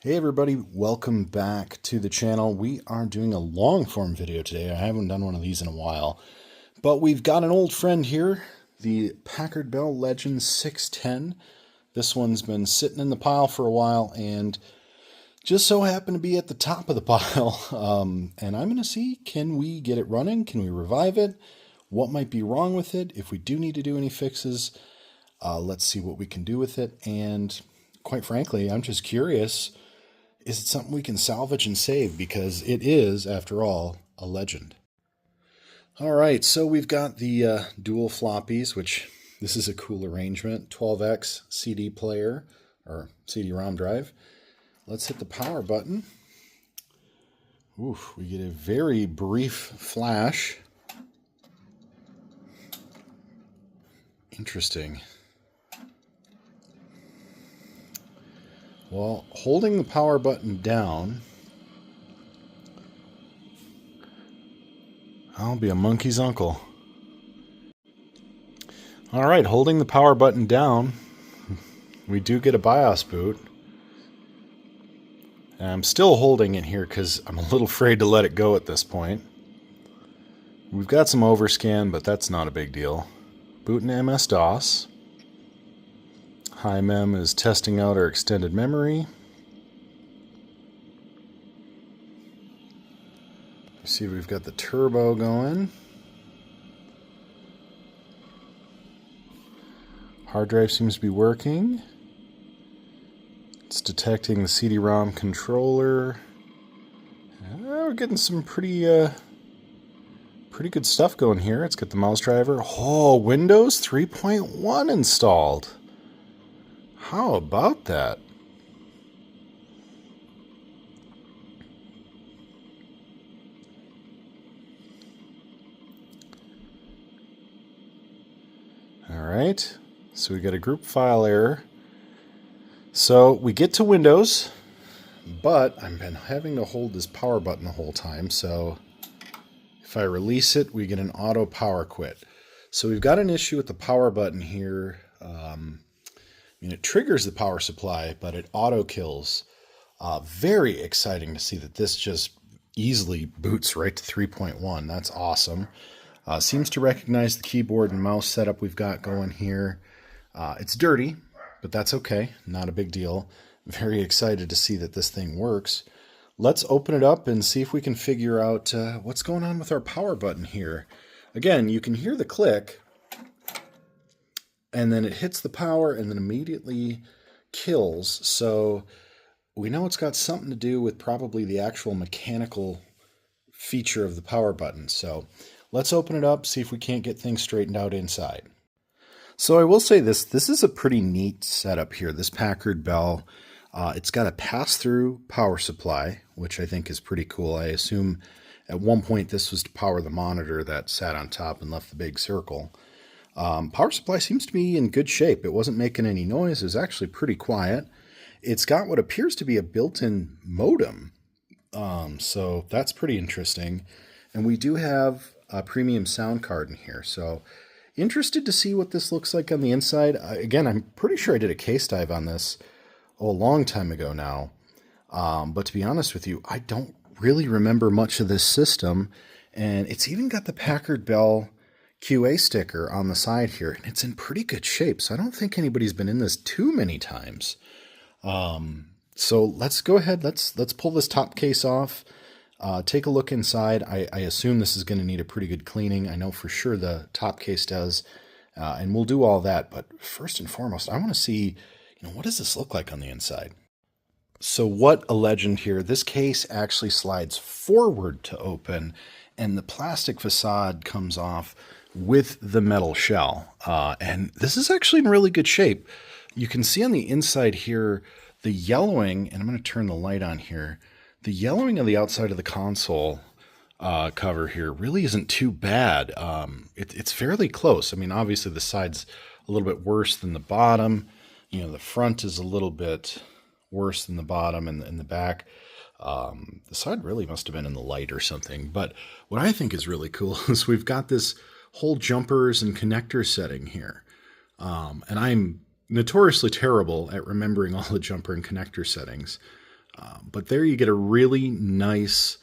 Hey everybody, welcome back to the channel. We are doing a long form video today. I haven't done one of these in a while, but we've got an old friend here, the Packard Bell Legend 610. This one's been sitting in the pile for a while and just so happened to be at the top of the pile. And I'm going to see, can we get it running? Can we revive it? What might be wrong with it? If we do need to do any fixes, let's see what we can do with it. And quite frankly, I'm just curious, is it something we can salvage and save? Because it is, after all, a legend. All right, so we've got the dual floppies, which this is a cool arrangement. 12X CD player, or CD-ROM drive. Let's hit the power button. Oof, we get a very brief flash. Interesting. Well, holding the power button down, I'll be a monkey's uncle. All right, holding the power button down, we do get a BIOS boot. And I'm still holding it here because I'm a little afraid to let it go at this point. We've got some overscan, but that's not a big deal. Booting MS-DOS. HiMem is testing out our extended memory. You see we've got the turbo going. Hard drive seems to be working. It's detecting the CD-ROM controller. We're getting some pretty good stuff going here. It's got the mouse driver. Oh, Windows 3.1 installed. How about that? All right, so we got a group file error. So we get to Windows, but I've been having to hold this power button the whole time. So if I release it, we get an auto power quit. So we've got an issue with the power button here. It triggers the power supply, but it auto kills. Very exciting to see that this just easily boots right to 3.1. That's awesome. Seems to recognize the keyboard and mouse setup we've got going here. It's dirty, but that's okay. Not a big deal. Very excited to see that this thing works. Let's open it up and see if we can figure out what's going on with our power button here. Again, you can hear the click, and then it hits the power and then immediately kills. So we know it's got something to do with probably the actual mechanical feature of the power button. So let's open it up, see if we can't get things straightened out inside. So I will say this is a pretty neat setup here, this Packard Bell. It's got a pass-through power supply, which I think is pretty cool. I assume at one point this was to power the monitor that sat on top and left the big circle. Power supply seems to be in good shape. It wasn't making any noise. It was actually pretty quiet. It's got what appears to be a built-in modem. So that's pretty interesting. And we do have a premium sound card in here. So interested to see what this looks like on the inside. Again, I'm pretty sure I did a case dive on this a long time ago now. But to be honest with you, I don't really remember much of this system. And it's even got the Packard Bell QA sticker on the side here, and it's in pretty good shape. So I don't think anybody's been in this too many times. So let's go ahead. Let's pull this top case off. Take a look inside. I assume this is going to need a pretty good cleaning. I know for sure the top case does, and we'll do all that. But first and foremost, I want to see, what does this look like on the inside? So what a legend here. This case actually slides forward to open, and the plastic facade comes off with the metal shell. And this is actually in really good shape. You can see on the inside here, the yellowing, and I'm going to turn the light on here. The yellowing of the outside of the console cover here really isn't too bad. It's fairly close. I mean, obviously the side's a little bit worse than the bottom. The front is a little bit worse than the bottom, and the back. The side really must have been in the light or something. But what I think is really cool is we've got this whole jumpers and connector setting here. And I'm notoriously terrible at remembering all the jumper and connector settings. But there you get a really nice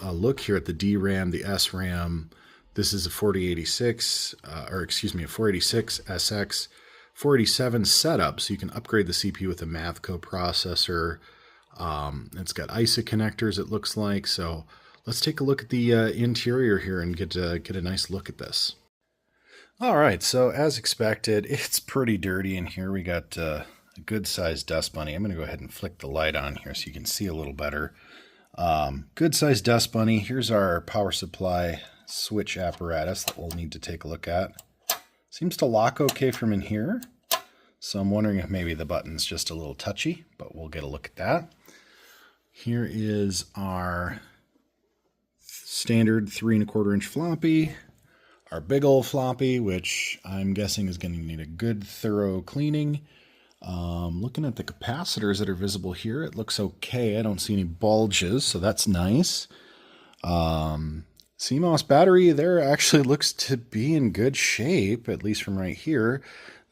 look here at the DRAM, the SRAM. This is a 4086, a 486 SX 487 setup, so you can upgrade the CPU with a math coprocessor. It's got ISA connectors, it looks like. So let's take a look at the interior here and get a nice look at this. All right, so as expected, it's pretty dirty in here. We got a good-sized dust bunny. I'm going to go ahead and flick the light on here so you can see a little better. Good-sized dust bunny. Here's our power supply switch apparatus that we'll need to take a look at. Seems to lock okay from in here, so I'm wondering if maybe the button's just a little touchy, but we'll get a look at that. Here is our standard 3 1/4 inch floppy, our big old floppy, which I'm guessing is going to need a good thorough cleaning. Looking at the capacitors that are visible here, it looks okay. I don't see any bulges, so that's nice. CMOS battery there actually looks to be in good shape, at least from right here.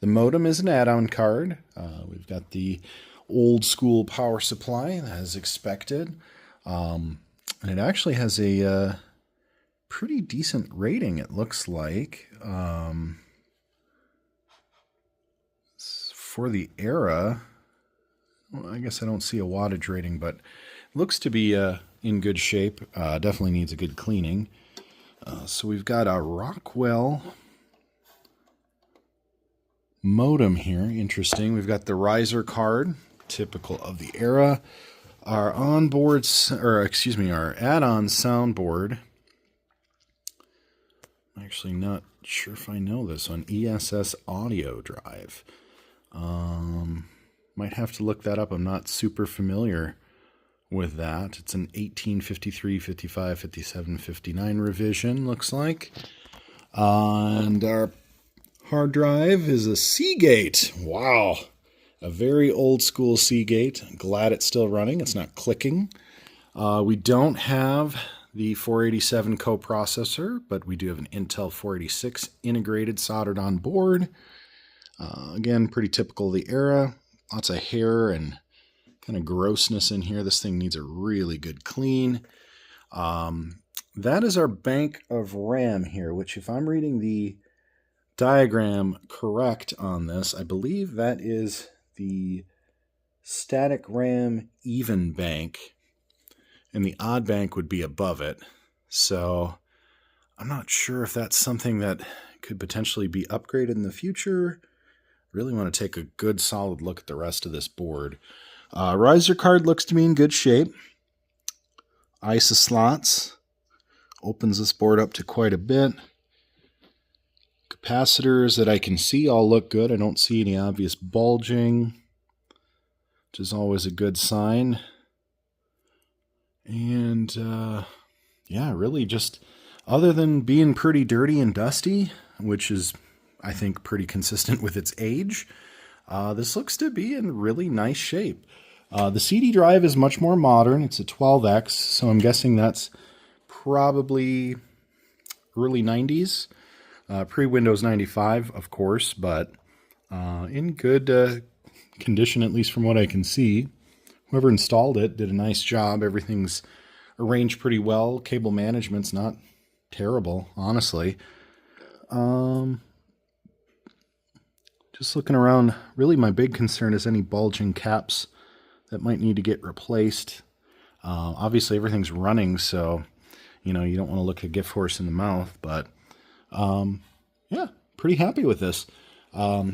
The modem is an add-on card. We've got the old school power supply as expected. And it actually has a pretty decent rating, it looks like. For the era, well, I guess I don't see a wattage rating, but it looks to be in good shape. Definitely needs a good cleaning. So we've got a Rockwell modem here. Interesting. We've got the riser card, typical of the era. Our onboard, or excuse me, our add-on soundboard. I'm actually not sure if I know this on ESS audio drive. Might have to look that up. I'm not super familiar with that. It's an 1853, 55, 57, 59 revision, looks like. And our hard drive is a Seagate. Wow. A very old school Seagate. Glad it's still running. It's not clicking. We don't have the 487 coprocessor, but we do have an Intel 486 integrated soldered on board. Again, pretty typical of the era. Lots of hair and kind of grossness in here. This thing needs a really good clean. That is our bank of RAM here, which if I'm reading the diagram correct on this, I believe that is the static RAM even bank, and the odd bank would be above it. So I'm not sure if that's something that could potentially be upgraded in the future. Really want to take a good solid look at the rest of this board. Riser card looks to be in good shape. ISA slots. Opens this board up to quite a bit. Capacitors that I can see all look good. I don't see any obvious bulging, which is always a good sign. And yeah, really just other than being pretty dirty and dusty, which is I think pretty consistent with its age, this looks to be in really nice shape. The CD drive is much more modern. It's a 12X, so I'm guessing that's probably early 90s. Pre-Windows 95, of course, but in good condition, at least from what I can see. Whoever installed it did a nice job. Everything's arranged pretty well. Cable management's not terrible, honestly. Just looking around, really my big concern is any bulging caps that might need to get replaced. Obviously everything's running, so you don't want to look a gift horse in the mouth, but yeah, pretty happy with this.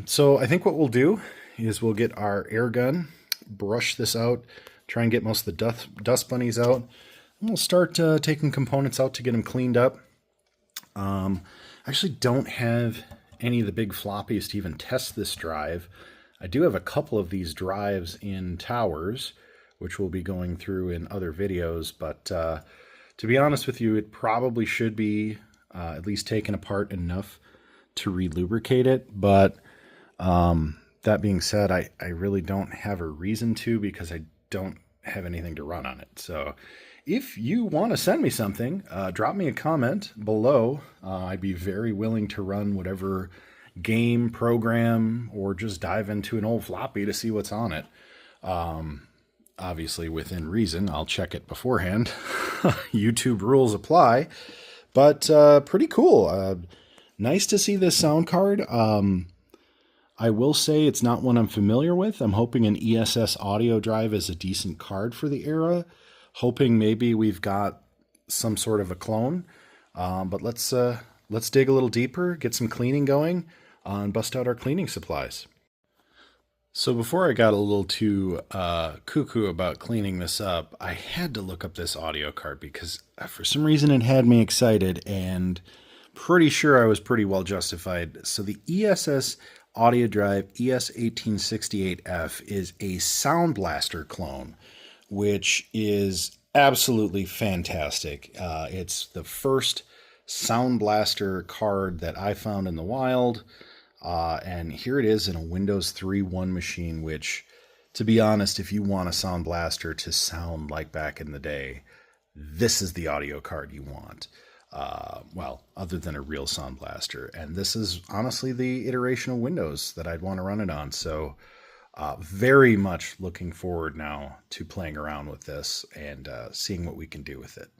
So I think what we'll do is we'll get our air gun, brush this out, try and get most of the dust bunnies out, and we'll start taking components out to get them cleaned up. I actually don't have any of the big floppies to even test this drive. I do have a couple of these drives in towers, which we'll be going through in other videos, but to be honest with you, it probably should be at least taken apart enough to re-lubricate it, but that being said, I really don't have a reason to, because I don't have anything to run on it. So if you want to send me something, drop me a comment below. I'd be very willing to run whatever game, program, or just dive into an old floppy to see what's on it. obviously within reason. I'll check it beforehand. YouTube rules apply. But pretty cool. Nice to see this sound card. I will say it's not one I'm familiar with. I'm hoping an ESS audio drive is a decent card for the era. Hoping maybe we've got some sort of a clone. But let's dig a little deeper, get some cleaning going, and bust out our cleaning supplies. So before I got a little too cuckoo about cleaning this up, I had to look up this audio card because for some reason it had me excited, and pretty sure I was pretty well justified. So the ESS audio drive ES1868F is a Sound Blaster clone, which is absolutely fantastic. It's the first Sound Blaster card that I found in the wild. And here it is in a Windows 3.1 machine, which, to be honest, if you want a Sound Blaster to sound like back in the day, this is the audio card you want. Well, other than a real Sound Blaster. And this is honestly the iteration of Windows that I'd want to run it on. So very much looking forward now to playing around with this and seeing what we can do with it.